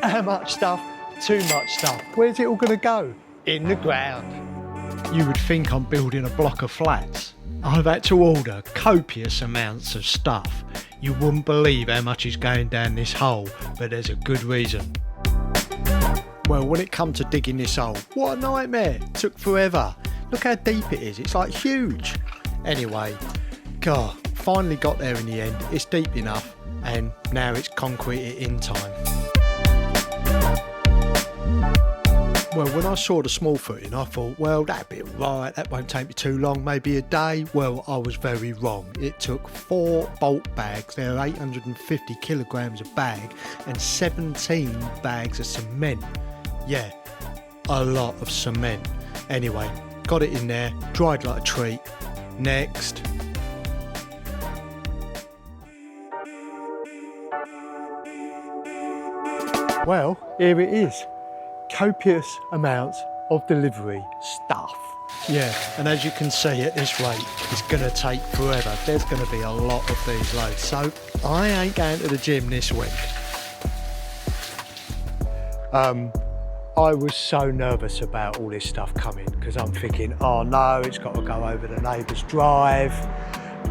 How much stuff? Too much stuff. Where's it all going to go? In the ground. You would think I'm building a block of flats. I've had to order copious amounts of stuff. You wouldn't believe how much is going down this hole, but there's a good reason. Well, when it comes to digging this hole, what a nightmare. It took forever. Look how deep it is. It's like huge. Anyway, God, finally got there in the end. It's deep enough, and now it's concreted in time. Well, when I saw the small footing, I thought, well, that'd be right, that won't take me too long, maybe a day. Well, I was very wrong. It took 4 bolt bags, they're 850 kilograms a bag, and 17 bags of cement. Yeah, a lot of cement. Anyway, got it in there, dried like a treat. Next. Well, here it is. Copious amounts of delivery stuff. Yeah, and as you can see at this rate, it's going to take forever. There's going to be a lot of these loads. So I ain't going to the gym this week. I was so nervous about all this stuff coming because I'm thinking, oh no, it's got to go over the neighbour's drive.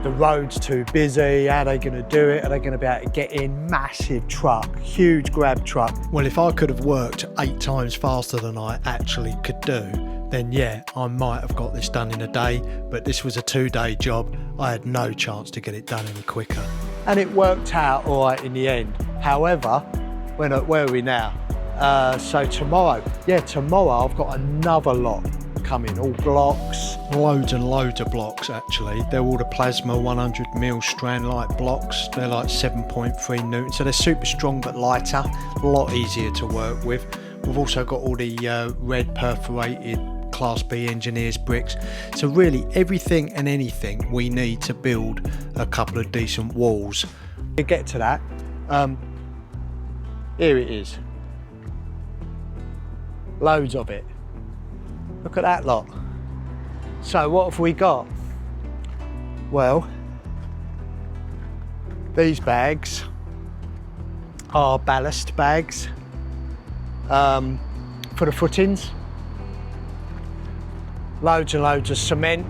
The road's too busy, how are they going to do it? Are they going to be able to get in? Massive truck, huge grab truck. Well, if I could have worked 8 times faster than I actually could do, then yeah, I might have got this done in a day, but this was a 2-day job. I had no chance to get it done any quicker. And it worked out all right in the end. However, where are we now? So tomorrow I've got another lot coming, all blocks. Loads and loads of blocks actually. They're all the plasma 100mm strand light blocks. They're like 7.3 Newton, so they're super strong but lighter, a lot easier to work with. We've also got all the red perforated Class B engineers bricks. So really everything and anything we need to build a couple of decent walls. To get to that, here it is. Loads of it. Look at that lot. So what have we got? Well, these bags are ballast bags for the footings. Loads and loads of cement.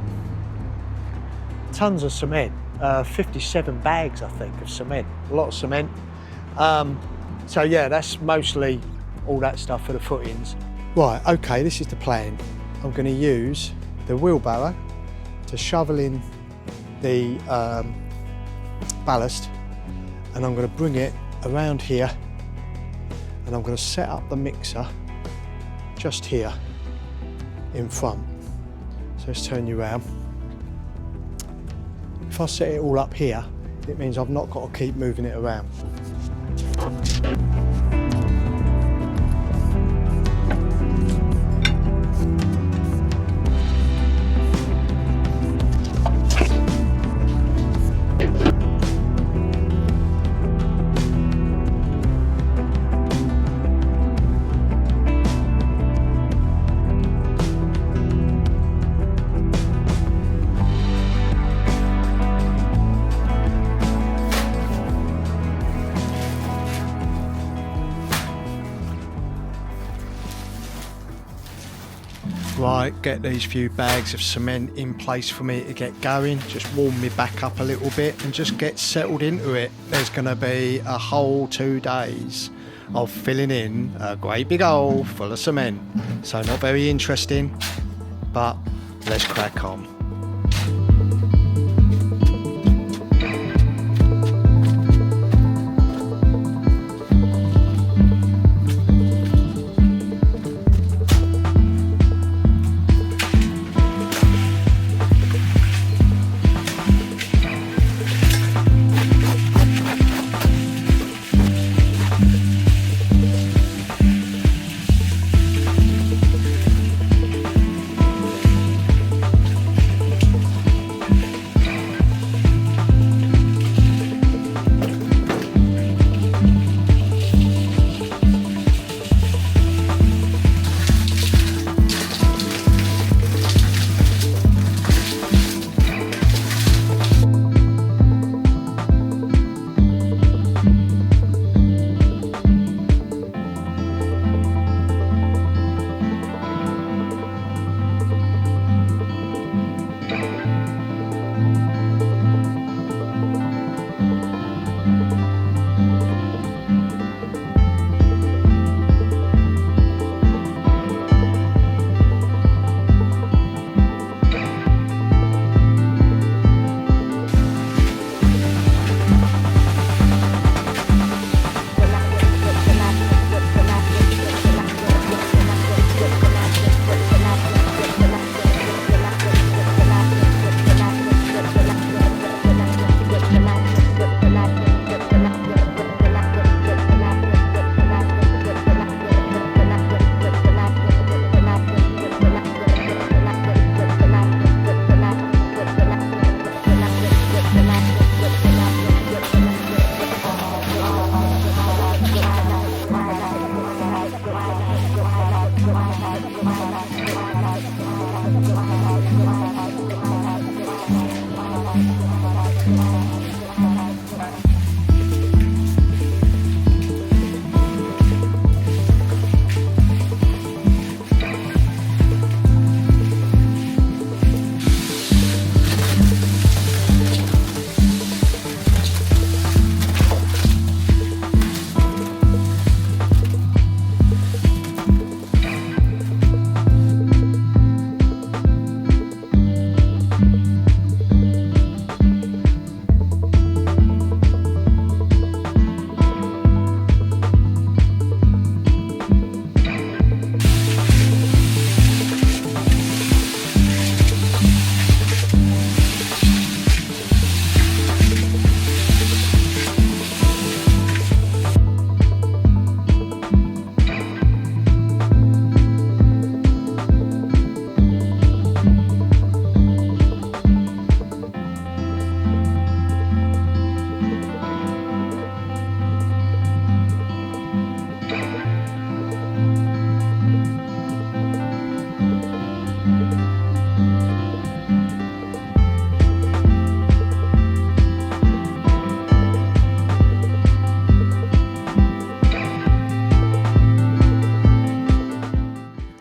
Tons of cement. 57 bags, I think, of cement. A lot of cement. So yeah, that's mostly all that stuff for the footings. Right, okay, this is the plan. I'm going to use the wheelbarrow to shovel in the ballast, and I'm going to bring it around here, and I'm going to set up the mixer just here in front. So let's turn you around. If I set it all up here, it means I've not got to keep moving it around. Right, get these few bags of cement in place for me to get going, just warm me back up a little bit and just get settled into it. There's going to be a whole 2 days of filling in a great big hole full of cement. So not very interesting, but let's crack on.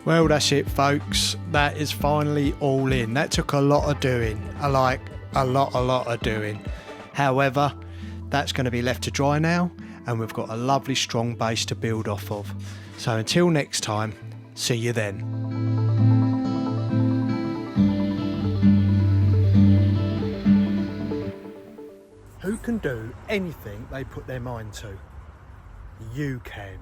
Well, that's it, folks. That is finally all in. That took a lot of doing, like a lot of doing. However, that's going to be left to dry now, and we've got a lovely strong base to build off of. So until next time, see you then. Who can do anything they put their mind to? You can.